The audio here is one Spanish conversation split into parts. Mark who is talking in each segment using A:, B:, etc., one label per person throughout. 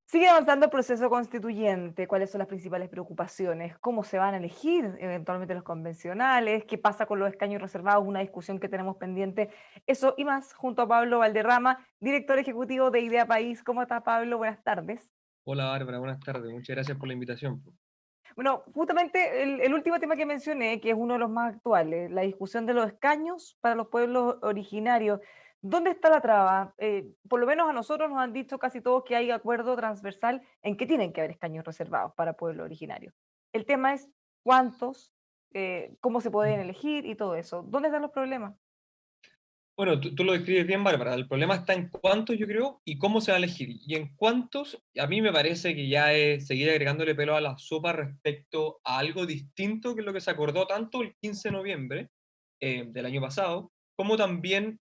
A: Sigue avanzando el proceso constituyente. ¿Cuáles son las principales preocupaciones? ¿Cómo se van a elegir eventualmente los convencionales? ¿Qué pasa con los escaños reservados? Una discusión que tenemos pendiente. Eso y más junto a Pablo Valderrama, director ejecutivo de Idea País. ¿Cómo está Pablo? Buenas tardes.
B: Hola Bárbara, buenas tardes. Muchas gracias por la invitación.
A: Bueno, justamente el último tema que mencioné, que es uno de los más actuales, la discusión de los escaños para los pueblos originarios. ¿Dónde está la traba? Por lo menos a nosotros nos han dicho casi todos que hay acuerdo transversal en que tienen que haber escaños reservados para pueblos originarios. El tema es cuántos, cómo se pueden elegir y todo eso. ¿Dónde están los problemas?
B: Bueno, tú lo describes bien, Bárbara. El problema está en cuántos, yo creo, y cómo se va a elegir. Y en cuántos, a mí me parece que ya es seguir agregándole pelo a la sopa respecto a algo distinto que lo que se acordó tanto el 15 de noviembre del año pasado, como también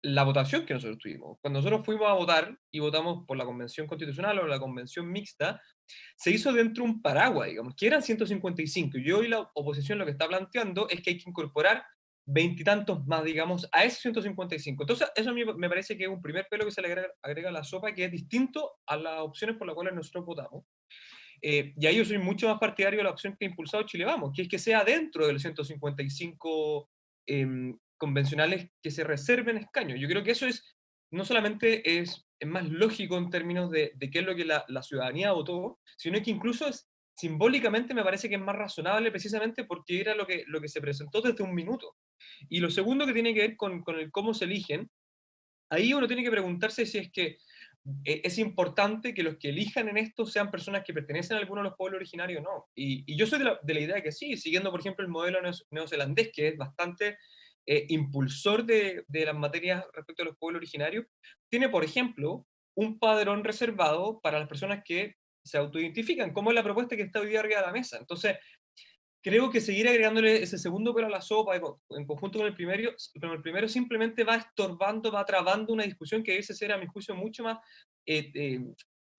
B: la votación que nosotros tuvimos. Cuando nosotros fuimos a votar y votamos por la convención constitucional o la convención mixta, se hizo dentro de un paraguas, digamos, que eran 155. Y hoy la oposición lo que está planteando es que hay que incorporar veintitantos más, digamos, a esos 155. Entonces, eso a mí me parece que es un primer pelo que se le agrega a la sopa, que es distinto a las opciones por las cuales nosotros votamos. Y ahí yo soy mucho más partidario de la opción que ha impulsado Chile Vamos, que es que sea dentro de los 155 convencionales que se reserven escaños. Yo creo que eso es, no solamente es más lógico en términos de qué es lo que la ciudadanía votó, sino que incluso es, simbólicamente me parece que es más razonable precisamente porque era lo que se presentó desde un minuto. Y lo segundo que tiene que ver con el cómo se eligen, ahí uno tiene que preguntarse si es que es importante que los que elijan en esto sean personas que pertenecen a alguno de los pueblos originarios o no. Y yo soy de la idea que sí, siguiendo por ejemplo el modelo neozelandés, que es bastante impulsor de las materias respecto a los pueblos originarios, tiene por ejemplo un padrón reservado para las personas que se autoidentifican, como es la propuesta que está hoy día arriba de la mesa. Entonces, creo que seguir agregándole ese segundo pelo a la sopa en conjunto con el primero simplemente va estorbando, va trabando una discusión que debe ser, a mi juicio, mucho más, eh, eh,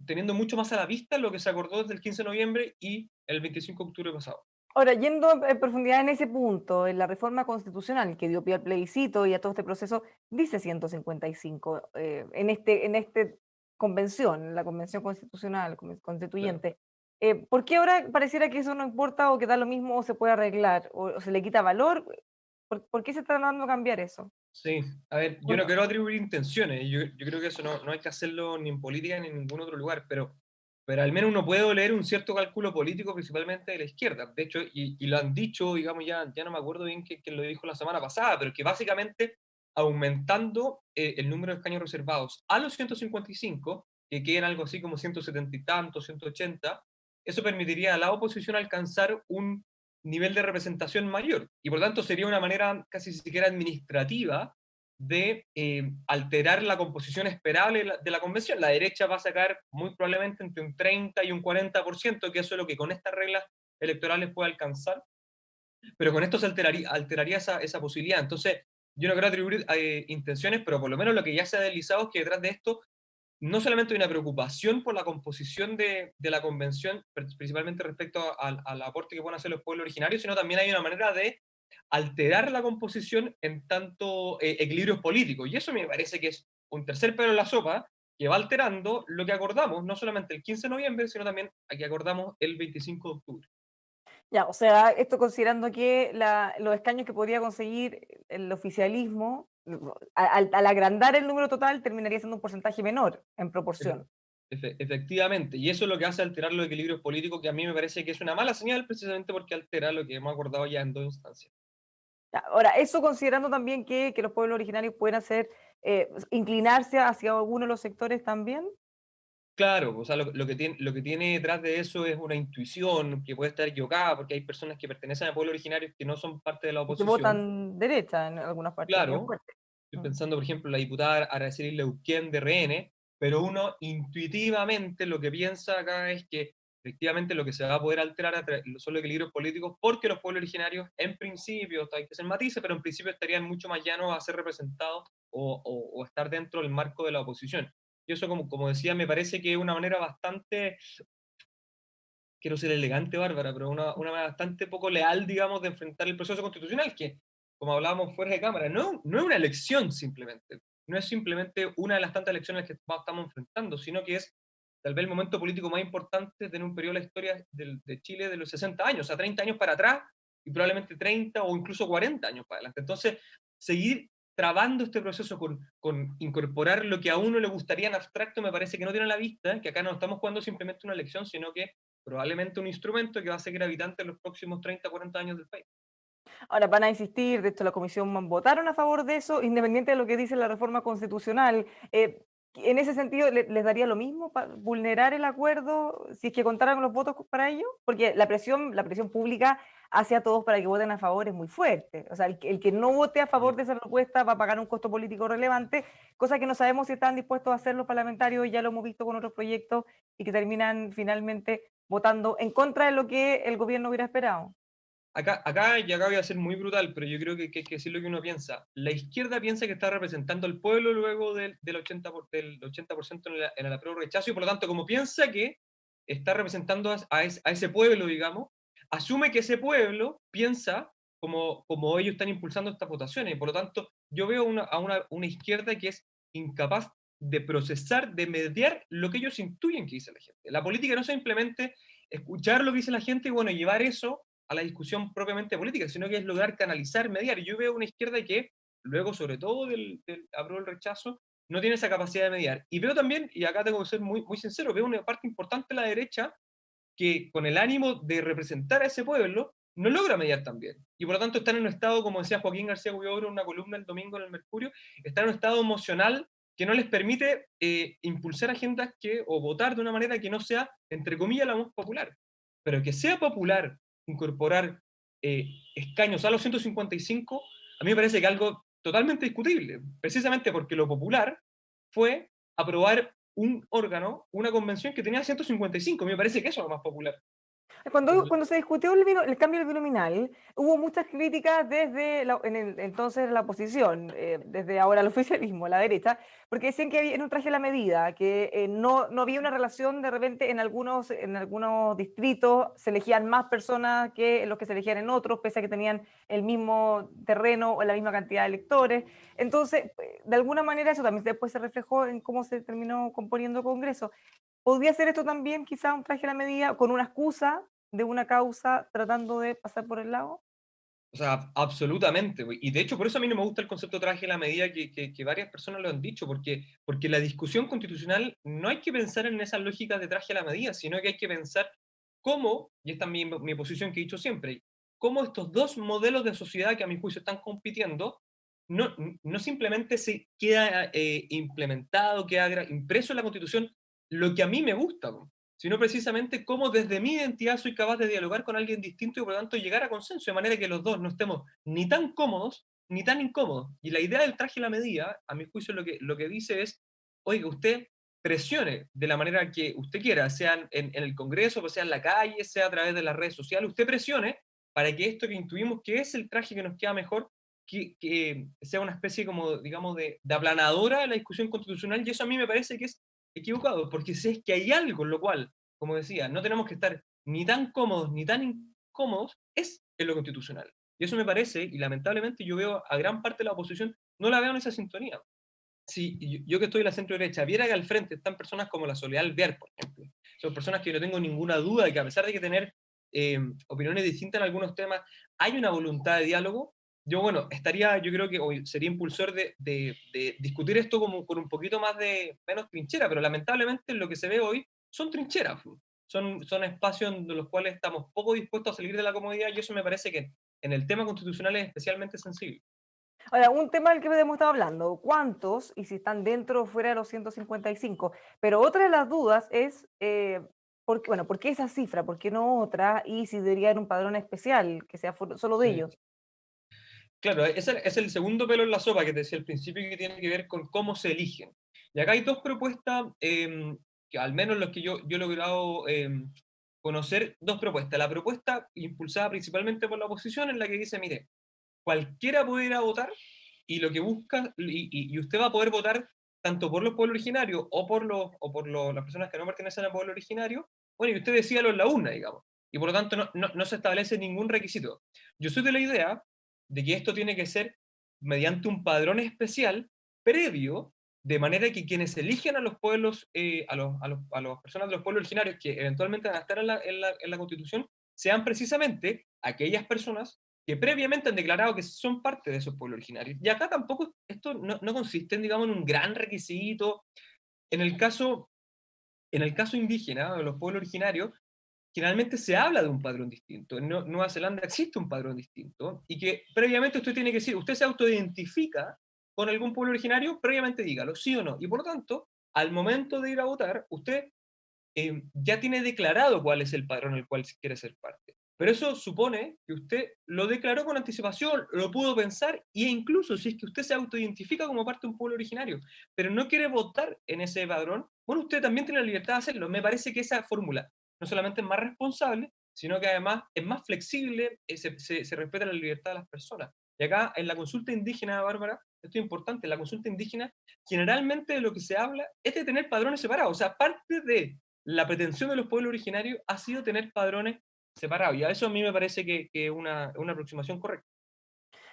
B: teniendo mucho más a la vista lo que se acordó desde el 15 de noviembre y el 25 de octubre pasado.
A: Ahora, yendo en profundidad en ese punto, en la reforma constitucional que dio pie al plebiscito y a todo este proceso, dice 155 en este convención, la convención constitucional,
B: Claro.
A: constituyente. ¿Por qué ahora pareciera que eso no importa o que da lo mismo o se puede arreglar o se le quita valor? ¿Por qué se está tratando de cambiar eso?
B: Sí, a ver, yo no
A: Bueno,
B: quiero atribuir intenciones, yo creo que eso no hay que hacerlo ni en política ni en ningún otro lugar, pero al menos uno puede leer un cierto cálculo político, principalmente de la izquierda. De hecho, y lo han dicho, digamos, ya no me acuerdo bien quién lo dijo la semana pasada, pero que básicamente aumentando el número de escaños reservados a los 155, que queden algo así como 170 y tantos, 180, eso permitiría a la oposición alcanzar un nivel de representación mayor. Y por tanto sería una manera casi siquiera administrativa de alterar la composición esperable de la convención. La derecha va a sacar muy probablemente entre un 30 y un 40%, que eso es lo que con estas reglas electorales puede alcanzar, pero con esto se alteraría esa posibilidad. Entonces, yo no quiero atribuir intenciones, pero por lo menos lo que ya se ha deslizado es que detrás de esto no solamente hay una preocupación por la composición de la convención, principalmente respecto al aporte que pueden hacer los pueblos originarios, sino también hay una manera de alterar la composición en tanto equilibrios políticos. Y eso me parece que es un tercer pelo en la sopa que va alterando lo que acordamos, no solamente el 15 de noviembre, sino también a que acordamos el 25 de octubre.
A: ya, o sea, esto considerando que los escaños que podría conseguir el oficialismo, al agrandar el número total, terminaría siendo un porcentaje menor en
B: Efe-
A: proporción.
B: Efectivamente, y eso es lo que hace alterar los equilibrios políticos, que a mí me parece que es una mala señal, precisamente porque altera lo que hemos acordado ya en dos instancias.
A: Ya, ahora, eso considerando también que los pueblos originarios pueden hacer, inclinarse hacia alguno de los sectores también,
B: Claro, o sea, lo que tiene detrás de eso es una intuición que puede estar equivocada, porque hay personas que pertenecen a pueblos originarios que no son parte de la
A: y que
B: oposición.
A: votan derecha en algunas partes, bien
B: Claro,
A: fuerte.
B: estoy
A: Mm.
B: pensando, por ejemplo, en la diputada Araceli Leuquén de RN, pero uno intuitivamente lo que piensa acá es que efectivamente lo que se va a poder alterar son los equilibrios políticos, porque los pueblos originarios, en principio, hay que hacer matices, pero en principio estarían mucho más llanos a ser representados o estar dentro del marco de la oposición. Y eso, como decía, me parece que es una manera bastante, quiero ser elegante, Bárbara, pero una manera bastante poco leal, digamos, de enfrentar el proceso constitucional, que, como hablábamos fuera de cámara, no es una elección simplemente, no es simplemente una de las tantas elecciones que estamos enfrentando, sino que es tal vez el momento político más importante de un periodo de la historia de Chile de los 60 años, o sea, 30 años para atrás y probablemente 30 o incluso 40 años para adelante. Entonces, seguir trabando este proceso con incorporar lo que a uno le gustaría en abstracto me parece que no tiene a la vista, que acá no estamos jugando simplemente una elección, sino que probablemente un instrumento que va a seguir habitante en los próximos 30, 40 años del país.
A: Ahora van a insistir, de hecho la comisión votaron a favor de eso, independiente de lo que dice la reforma constitucional. En ese sentido, ¿les daría lo mismo vulnerar el acuerdo si es que contaran con los votos para ello? Porque la presión pública hacia todos para que voten a favor es muy fuerte. O sea, el que no vote a favor de esa propuesta va a pagar un costo político relevante, cosa que no sabemos si están dispuestos a hacer los parlamentarios, ya lo hemos visto con otros proyectos, y que terminan finalmente votando en contra de lo que el gobierno hubiera esperado.
B: Y acá voy a ser muy brutal, pero yo creo que hay que decir lo que uno piensa. La izquierda piensa que está representando al pueblo luego del 80% en el apruebo rechazo, y por lo tanto, como piensa que está representando a ese pueblo, digamos, asume que ese pueblo piensa como ellos están impulsando estas votaciones, y por lo tanto, yo veo una izquierda que es incapaz de procesar, de mediar lo que ellos intuyen que dice la gente. La política no es simplemente escuchar lo que dice la gente y, bueno, llevar eso a la discusión propiamente política, sino que es lograr canalizar, mediar. Y yo veo una izquierda que, luego, sobre todo del apruebo el rechazo, no tiene esa capacidad de mediar. Y veo también, y acá tengo que ser muy, muy sincero, veo una parte importante de la derecha que, con el ánimo de representar a ese pueblo, no logra mediar también. Y por lo tanto están en un estado, como decía Joaquín García Huidobro en una columna el domingo en el Mercurio, están en un estado emocional que no les permite impulsar agendas o votar de una manera que no sea, entre comillas, la más popular. Pero que sea popular incorporar escaños a los 155, a mí me parece que algo totalmente discutible, precisamente porque lo popular fue aprobar un órgano, una convención que tenía 155. Me parece que eso es lo más popular.
A: Cuando se discutió el cambio del binominal, hubo muchas críticas desde entonces la oposición, desde ahora el oficialismo, la derecha, porque decían que era un traje a la medida, que no había una relación de repente en algunos distritos se elegían más personas que los que se elegían en otros, pese a que tenían el mismo terreno o la misma cantidad de electores. Entonces, de alguna manera eso también después se reflejó en cómo se terminó componiendo el Congreso. ¿Podría ser esto también quizá un traje a la medida con una excusa de una causa tratando de pasar por el lado?
B: O sea, absolutamente, güey. Y de hecho, por eso a mí no me gusta el concepto de traje a la medida que varias personas lo han dicho, porque la discusión constitucional no hay que pensar en esas lógicas de traje a la medida, sino que hay que pensar cómo, y esta es mi posición que he dicho siempre, cómo estos dos modelos de sociedad que a mi juicio están compitiendo, no simplemente se queda implementado, queda impreso en la constitución lo que a mí me gusta, güey, sino precisamente cómo desde mi identidad soy capaz de dialogar con alguien distinto y por lo tanto llegar a consenso, de manera que los dos no estemos ni tan cómodos ni tan incómodos. Y la idea del traje a la medida, a mi juicio, lo que dice es, oiga, usted presione de la manera que usted quiera, sea en el Congreso, sea en la calle, sea a través de las redes sociales, usted presione para que esto que intuimos que es el traje que nos queda mejor, que sea una especie como, digamos, de aplanadora de la discusión constitucional, y eso a mí me parece que es equivocado, porque si es que hay algo en lo cual, como decía, no tenemos que estar ni tan cómodos ni tan incómodos, es en lo constitucional. Y eso me parece, y lamentablemente yo veo a gran parte de la oposición, no la veo en esa sintonía. Si yo que estoy en la centro derecha, viera que al frente están personas como la Soledad Alvear, por ejemplo, son personas que no tengo ninguna duda de que, a pesar de que tener opiniones distintas en algunos temas, hay una voluntad de diálogo. Yo, bueno, yo creo que hoy sería impulsor de discutir esto como con un poquito más menos trinchera, pero lamentablemente lo que se ve hoy son trincheras, son espacios en los cuales estamos poco dispuestos a salir de la comodidad, y eso me parece que en el tema constitucional es especialmente sensible.
A: Ahora, un tema del que hemos estado hablando, ¿cuántos y si están dentro o fuera de los 155? Pero otra de las dudas es, ¿por qué esa cifra? ¿Por qué no otra? Y si debería haber un padrón especial, que sea solo de
B: Sí.
A: ellos.
B: Claro, es el segundo pelo en la sopa que te decía al principio, y que tiene que ver con cómo se eligen. Y acá hay dos propuestas, que al menos los que yo he logrado conocer, dos propuestas. La propuesta impulsada principalmente por la oposición, en la que dice, mire, cualquiera puede ir a votar, y lo que busca, y usted va a poder votar tanto por los pueblos originarios las personas que no pertenecen al pueblo originario, bueno, y usted decídalo en la urna, digamos. Y por lo tanto no se establece ningún requisito. Yo soy de la idea de que esto tiene que ser mediante un padrón especial previo de manera que quienes eligen a los pueblos, a las personas de los pueblos originarios que eventualmente van a estar en la Constitución, sean precisamente aquellas personas que previamente han declarado que son parte de esos pueblos originarios. Y acá tampoco, esto no consiste en, digamos, en un gran requisito. En el caso, en el caso indígena, de los pueblos originarios, generalmente se habla de un padrón distinto. En Nueva Zelanda existe un padrón distinto y que previamente usted tiene que decir, usted se autoidentifica con algún pueblo originario, previamente dígalo, sí o no. Y por lo tanto, al momento de ir a votar, usted ya tiene declarado cuál es el padrón al cual quiere ser parte. Pero eso supone que usted lo declaró con anticipación, lo pudo pensar, e incluso si es que usted se autoidentifica como parte de un pueblo originario, pero no quiere votar en ese padrón, bueno, usted también tiene la libertad de hacerlo. Me parece que esa fórmula no solamente es más responsable, sino que además es más flexible, se respeta la libertad de las personas. Y acá en la consulta indígena, Bárbara, esto es importante, en la consulta indígena generalmente de lo que se habla es de tener padrones separados, o sea, parte de la pretensión de los pueblos originarios ha sido tener padrones separados, y a eso a mí me parece que es una aproximación correcta.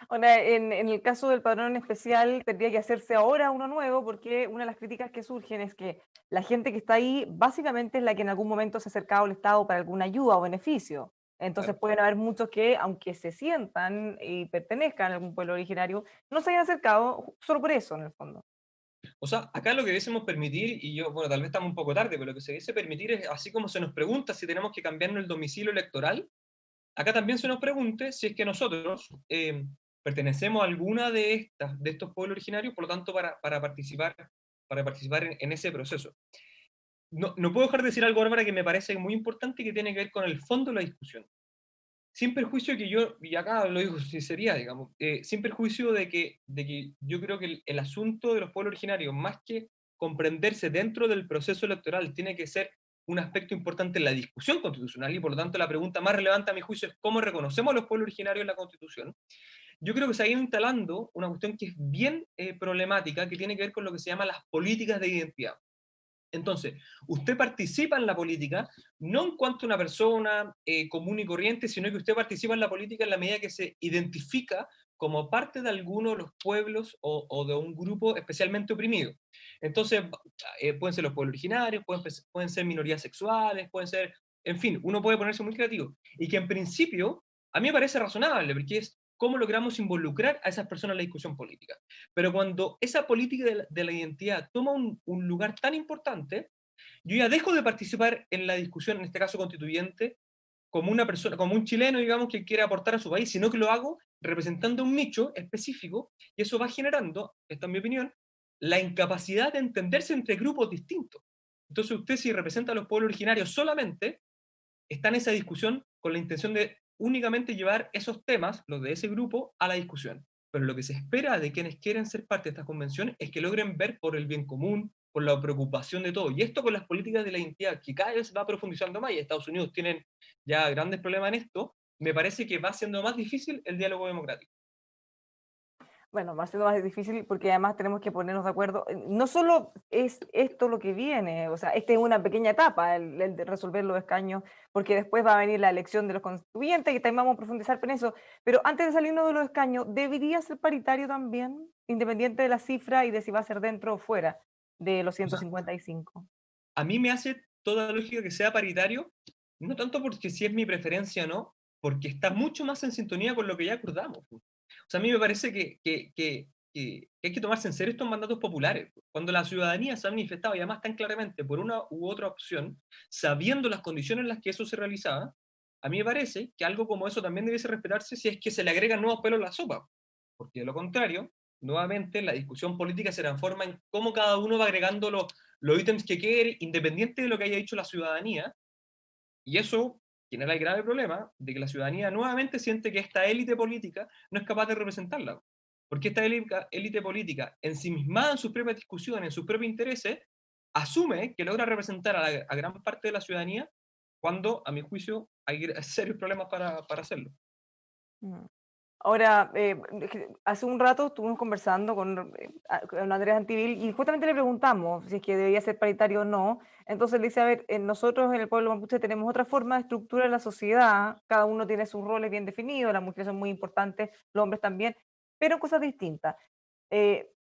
A: Ahora, en el caso del padrón especial, tendría que hacerse ahora uno nuevo, porque una de las críticas que surgen es que la gente que está ahí básicamente es la que en algún momento se ha acercado al Estado para alguna ayuda o beneficio. Entonces
B: Claro.
A: pueden haber muchos que, aunque se sientan y pertenezcan a algún pueblo originario, no se hayan acercado solo por eso, en el fondo.
B: O sea, acá lo que debiésemos permitir, y yo, bueno, tal vez estamos un poco tarde, pero lo que se debe permitir es, así como se nos pregunta si tenemos que cambiarnos el domicilio electoral, acá también se nos pregunte si es que nosotros pertenecemos a alguna de estos pueblos originarios, por lo tanto, para participar en ese proceso. No puedo dejar de decir algo, Bárbara, que me parece muy importante y que tiene que ver con el fondo de la discusión. Sin perjuicio que yo, y acá lo digo con sinceridad, digamos, sin perjuicio de que yo creo que el asunto de los pueblos originarios, más que comprenderse dentro del proceso electoral, tiene que ser un aspecto importante en la discusión constitucional, y por lo tanto la pregunta más relevante a mi juicio es cómo reconocemos a los pueblos originarios en la Constitución. Yo creo que se ha ido instalando una cuestión que es bien problemática, que tiene que ver con lo que se llama las políticas de identidad. Entonces, usted participa en la política no en cuanto a una persona común y corriente, sino que usted participa en la política en la medida que se identifica como parte de alguno de los pueblos o de un grupo especialmente oprimido. Entonces, pueden ser los pueblos originarios, pueden ser minorías sexuales, pueden ser, en fin, uno puede ponerse muy creativo. Y que en principio, a mí me parece razonable, porque es cómo logramos involucrar a esas personas en la discusión política. Pero cuando esa política de la identidad toma un lugar tan importante, yo ya dejo de participar en la discusión, en este caso constituyente, como una persona, como un chileno, digamos, que quiere aportar a su país, sino que lo hago representando un nicho específico, y eso va generando, esta es mi opinión, la incapacidad de entenderse entre grupos distintos. Entonces usted, si representa a los pueblos originarios solamente, está en esa discusión con la intención de únicamente llevar esos temas, los de ese grupo, a la discusión. Pero lo que se espera de quienes quieren ser parte de estas convenciones es que logren ver por el bien común, por la preocupación de todo. Y esto con las políticas de la identidad, que cada vez va profundizando más, y Estados Unidos tienen ya grandes problemas en esto, me parece que va siendo más difícil el diálogo democrático.
A: Bueno, va siendo más difícil porque además tenemos que ponernos de acuerdo. No solo es esto lo que viene, o sea, esta es una pequeña etapa, el de resolver los escaños, porque después va a venir la elección de los constituyentes y también vamos a profundizar en eso. Pero antes de salirnos de los escaños, ¿debería ser paritario también, independiente de la cifra y de si va a ser dentro o fuera de los
B: O sea,
A: 155?
B: a mí me hace toda lógica que sea paritario, no tanto porque si es mi preferencia o no, porque está mucho más en sintonía con lo que ya acordamos. O sea, a mí me parece que hay que tomarse en serio estos mandatos populares. Cuando la ciudadanía se ha manifestado, y además tan claramente, por una u otra opción, sabiendo las condiciones en las que eso se realizaba, a mí me parece que algo como eso también debiese respetarse si es que se le agregan nuevos pelos a la sopa. Porque de lo contrario, nuevamente la discusión política se transforma en cómo cada uno va agregando los ítems que quiere, independiente de lo que haya dicho la ciudadanía, y eso genera el grave problema de que la ciudadanía nuevamente siente que esta élite política no es capaz de representarla. Porque esta élite política, ensimismada en sus propias discusiones, en sus propios intereses, asume que logra representar a gran parte de la ciudadanía cuando, a mi juicio, hay serios problemas para hacerlo.
A: Mm. Ahora, hace un rato estuvimos conversando con Andrés Antivil y justamente le preguntamos si es que debía ser paritario o no. Entonces le dice, a ver, nosotros en el pueblo mapuche tenemos otra forma de estructura de la sociedad, cada uno tiene sus roles bien definidos, las mujeres son muy importantes, los hombres también, pero en cosas distintas.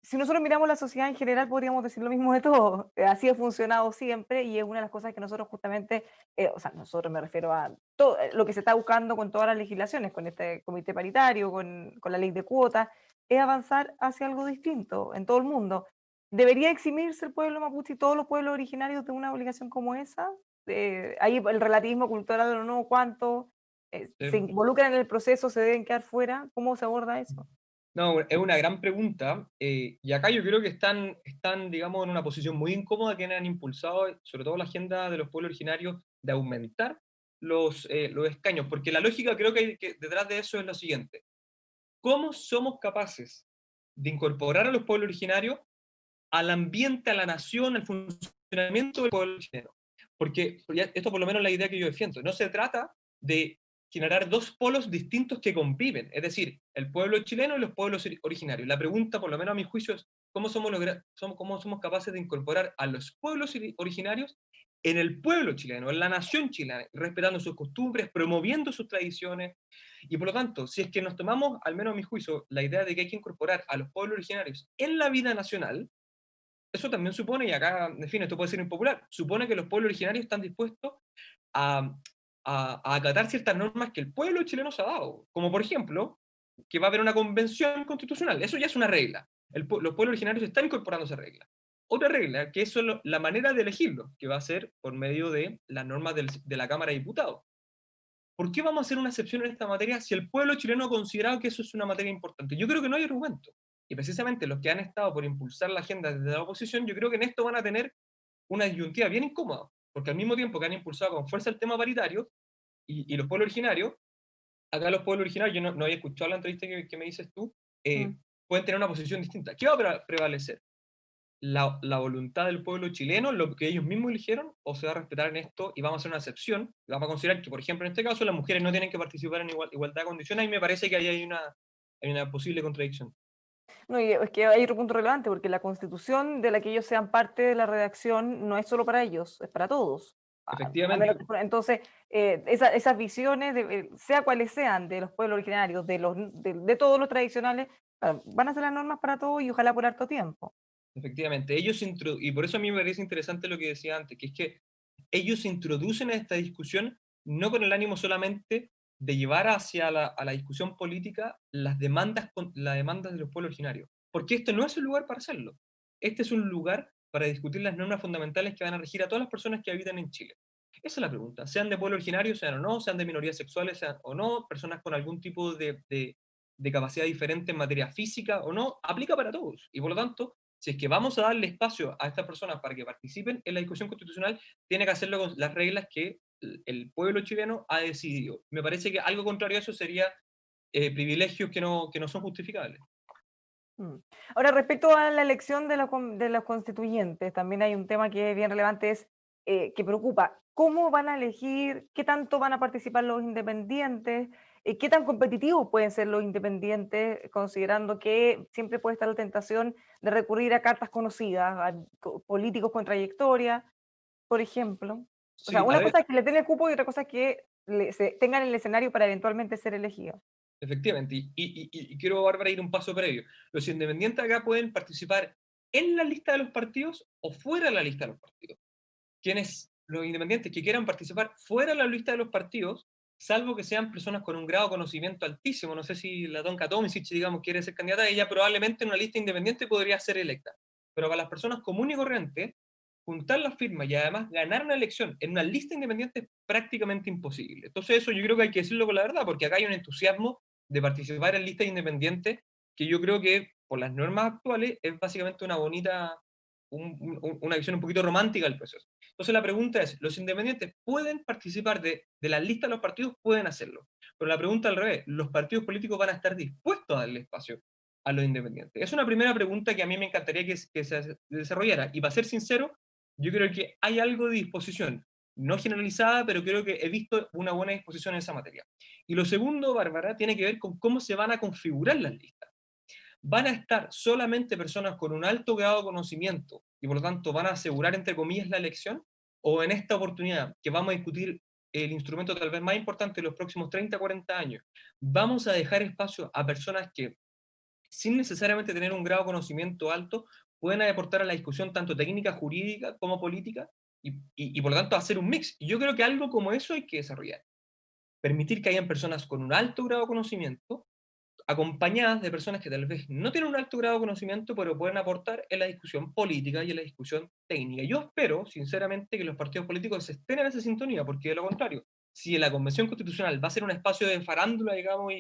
A: si nosotros miramos la sociedad en general, podríamos decir lo mismo de todo. Así ha funcionado siempre y es una de las cosas que nosotros justamente, o sea, nosotros me refiero a todo lo que se está buscando con todas las legislaciones, con este comité paritario, con la ley de cuotas, es avanzar hacia algo distinto en todo el mundo. ¿Debería eximirse el pueblo mapuche y todos los pueblos originarios de una obligación como esa? Ahí el relativismo cultural o no, cuánto se involucran en el proceso, se deben quedar fuera. ¿Cómo se aborda eso?
B: No, es una gran pregunta, y acá yo creo que están, digamos, en una posición muy incómoda quienes han impulsado, sobre todo la agenda de los pueblos originarios, de aumentar los escaños, porque la lógica creo que detrás de eso es lo siguiente. ¿Cómo somos capaces de incorporar a los pueblos originarios al ambiente, a la nación, al funcionamiento del pueblo chileno? Porque esto por lo menos es la idea que yo defiendo. No se trata de generar dos polos distintos que conviven, es decir, el pueblo chileno y los pueblos originarios. La pregunta, por lo menos a mi juicio, es cómo somos capaces de incorporar a los pueblos originarios en el pueblo chileno, en la nación chilena, respetando sus costumbres, promoviendo sus tradiciones. Y por lo tanto, si es que nos tomamos, al menos a mi juicio, la idea de que hay que incorporar a los pueblos originarios en la vida nacional, eso también supone, y acá, en fin, esto puede ser impopular, supone que los pueblos originarios están dispuestos a, a acatar ciertas normas que el pueblo chileno se ha dado, como por ejemplo, que va a haber una convención constitucional. Eso ya es una regla. Los pueblos originarios están incorporando esa regla. Otra regla, que es solo la manera de elegirlo, que va a ser por medio de las normas de la Cámara de Diputados. ¿Por qué vamos a hacer una excepción en esta materia si el pueblo chileno ha considerado que eso es una materia importante? Yo creo que no hay argumento. Y precisamente los que han estado por impulsar la agenda desde la oposición, yo creo que en esto van a tener una disyuntiva bien incómoda, porque al mismo tiempo que han impulsado con fuerza el tema paritario y los pueblos originarios, acá los pueblos originarios, yo no había escuchado la entrevista que me dices tú,
A: Mm.
B: pueden tener una posición distinta. ¿Qué va a prevalecer? La voluntad del pueblo chileno, lo que ellos mismos eligieron, o se va a respetar en esto y vamos a hacer una excepción? Vamos a considerar que, por ejemplo, en este caso, las mujeres no tienen que participar en igualdad de condiciones, y me parece que ahí hay una posible contradicción.
A: No, y es que hay otro punto relevante, porque la constitución de la que ellos sean parte de la redacción no es solo para ellos, es para todos. A menos
B: Efectivamente,
A: entonces, esas visiones, sea cuales sean, de los pueblos originarios, de todos los tradicionales, van a ser las normas para todos y ojalá por harto tiempo.
B: efectivamente. Y por eso a mí me parece interesante lo que decía antes, que es que ellos se introducen a esta discusión no con el ánimo solamente de llevar hacia a la discusión política las demandas de los pueblos originarios, porque este no es el lugar para hacerlo. Este es un lugar para discutir las normas fundamentales que van a regir a todas las personas que habitan en Chile. Esa es la pregunta, sean de pueblo originario, sean o no, sean de minorías sexuales, sean o no, personas con algún tipo de capacidad diferente en materia física o no, aplica para todos. Y por lo tanto, si es que vamos a darle espacio a estas personas para que participen en la discusión constitucional, tiene que hacerlo con las reglas que el pueblo chileno ha decidido. Me parece que algo contrario a eso sería privilegios que no son justificables.
A: Mm. Ahora, respecto a la elección de los constituyentes, también hay un tema que es bien relevante, que preocupa. ¿Cómo van a elegir? ¿Qué tanto van a participar los independientes? ¿Qué tan competitivos pueden ser los independientes, considerando que siempre puede estar la tentación de recurrir a cartas conocidas, a políticos con trayectoria, por ejemplo? O sea,
B: Sí, a
A: una
B: ver,
A: cosa es que le den el cupo y otra cosa es que tengan el escenario para eventualmente ser elegidos.
B: efectivamente. Y quiero, Bárbara, ir un paso previo. Los independientes acá pueden participar en la lista de los partidos o fuera de la lista de los partidos. Los independientes que quieran participar fuera de la lista de los partidos, salvo que sean personas con un grado de conocimiento altísimo, no sé si la Tonka Tomisic, digamos, quiere ser candidata, ella probablemente en una lista independiente podría ser electa. Pero para las personas comunes y corrientes, juntar las firmas y además ganar una elección en una lista independiente es prácticamente imposible. Entonces eso yo creo que hay que decirlo con la verdad, porque acá hay un entusiasmo de participar en listas independientes que yo creo que por las normas actuales es básicamente una visión un poquito romántica del proceso. Entonces la pregunta es, ¿los independientes pueden participar de la lista de los partidos? Pueden hacerlo. Pero la pregunta al revés, ¿los partidos políticos van a estar dispuestos a darle espacio a los independientes? Es una primera pregunta que a mí me encantaría que se desarrollara. Y para ser sincero, yo creo que hay algo de disposición, no generalizada, pero creo que he visto una buena disposición en esa materia. Y lo segundo, Bárbara, tiene que ver con cómo se van a configurar las listas. ¿Van a estar solamente personas con un alto grado de conocimiento y por lo tanto van a asegurar, entre comillas, la elección? ¿O en esta oportunidad que vamos a discutir el instrumento tal vez más importante de los próximos 30, 40 años, vamos a dejar espacio a personas que sin necesariamente tener un grado de conocimiento alto, pueden aportar a la discusión tanto técnica, jurídica como política, y por lo tanto hacer un mix. Y yo creo que algo como eso hay que desarrollar. Permitir que hayan personas con un alto grado de conocimiento, acompañadas de personas que tal vez no tienen un alto grado de conocimiento, pero pueden aportar en la discusión política y en la discusión técnica. Yo espero, sinceramente, que los partidos políticos estén en esa sintonía, porque de lo contrario, si la Convención Constitucional va a ser un espacio de farándula, digamos,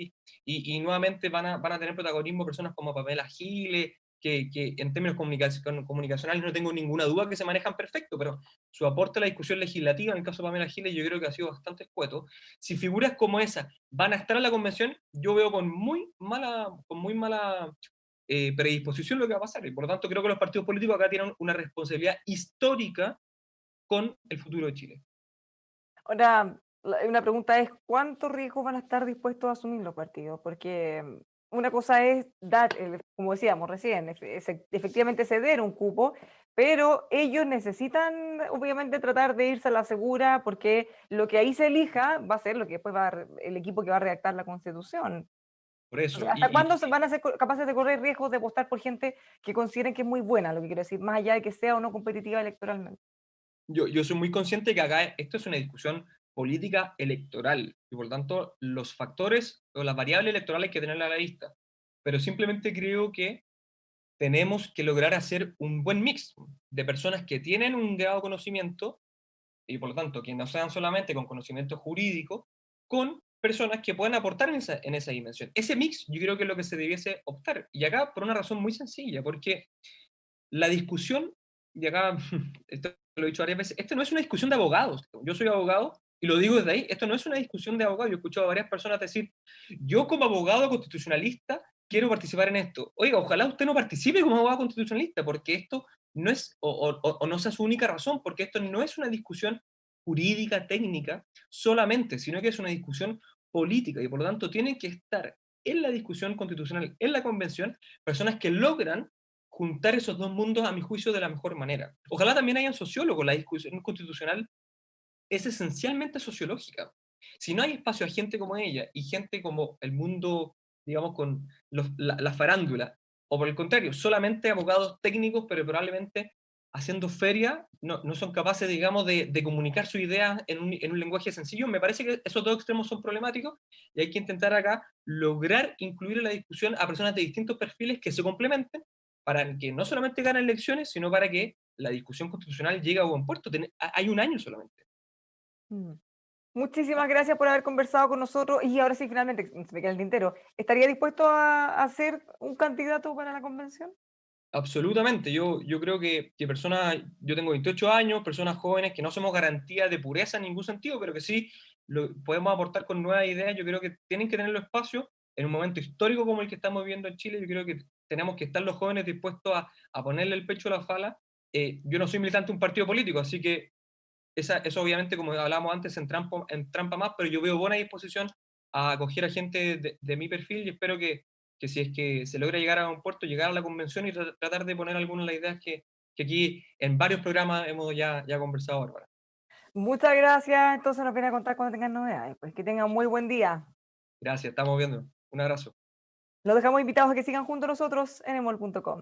B: y nuevamente van a tener protagonismo personas como Pamela Giles, que en términos comunicacionales no tengo ninguna duda que se manejan perfecto, pero su aporte a la discusión legislativa, en el caso de Pamela Giles, yo creo que ha sido bastante escueto. Si figuras como esa van a estar en la convención, yo veo con muy mala predisposición lo que va a pasar. Y por lo tanto, creo que los partidos políticos acá tienen una responsabilidad histórica con el futuro de Chile.
A: Ahora, una pregunta es, ¿cuántos riesgos van a estar dispuestos a asumir los partidos? Porque una cosa es dar, como decíamos recién, efectivamente ceder un cupo, pero ellos necesitan obviamente tratar de irse a la segura porque lo que ahí se elija va a ser lo que después el equipo que va a redactar la Constitución.
B: Por
A: O
B: eso,
A: sea, ¿hasta cuándo van a ser capaces de correr riesgos de votar por gente que consideren que es muy buena, lo que quiero decir, más allá de que sea o no competitiva electoralmente?
B: yo soy muy consciente que acá esto es una discusión política electoral y por lo tanto los factores o las variables electorales hay que tenerla a la vista. Pero simplemente creo que tenemos que lograr hacer un buen mix de personas que tienen un grado de conocimiento y por lo tanto que no sean solamente con conocimiento jurídico, con personas que puedan aportar en esa dimensión. Ese mix yo creo que es lo que se debiese optar. Y acá por una razón muy sencilla, porque la discusión, y acá esto lo he dicho varias veces, esto no es una discusión de abogados. Yo soy abogado y lo digo desde ahí, esto no es una discusión de abogados. Yo he escuchado a varias personas decir, yo como abogado constitucionalista quiero participar en esto. Oiga, ojalá usted no participe como abogado constitucionalista, porque esto no es, o no sea su única razón, porque esto no es una discusión jurídica, técnica, solamente, sino que es una discusión política y por lo tanto tienen que estar en la discusión constitucional, en la convención, personas que logran juntar esos dos mundos, a mi juicio, de la mejor manera. Ojalá también hayan sociólogos. La discusión constitucional es esencialmente sociológica. Si no hay espacio a gente como ella y gente como el mundo, digamos, con la farándula, o por el contrario, solamente abogados técnicos, pero probablemente haciendo feria, no son capaces, digamos, de comunicar su idea en un lenguaje sencillo, me parece que esos dos extremos son problemáticos y hay que intentar acá lograr incluir en la discusión a personas de distintos perfiles que se complementen para que no solamente ganen elecciones, sino para que la discusión constitucional llegue a buen puerto. Hay un año solamente.
A: Mm. Muchísimas gracias por haber conversado con nosotros y ahora sí, finalmente, se me queda el tintero. ¿Estaría dispuesto a ser un candidato para la convención?
B: Absolutamente, yo creo que personas, yo tengo 28 años, personas jóvenes que no somos garantía de pureza en ningún sentido, pero que sí podemos aportar con nuevas ideas, yo creo que tienen que tener los espacios en un momento histórico como el que estamos viviendo en Chile, yo creo que tenemos que estar los jóvenes dispuestos a ponerle el pecho a la fala. Yo no soy militante de un partido político, así que eso obviamente, como hablábamos antes, en trampa más, pero yo veo buena disposición a acoger a gente de mi perfil y espero que si es que se logra llegar a un puerto, llegar a la convención y tratar de poner algunas de las ideas que aquí en varios programas hemos ya conversado, Bárbara.
A: Muchas gracias. Entonces nos viene a contar cuando tengan novedades. Pues que tengan muy buen día.
B: Gracias, estamos viendo. Un abrazo.
A: Los dejamos invitados a que sigan junto a nosotros en emol.com.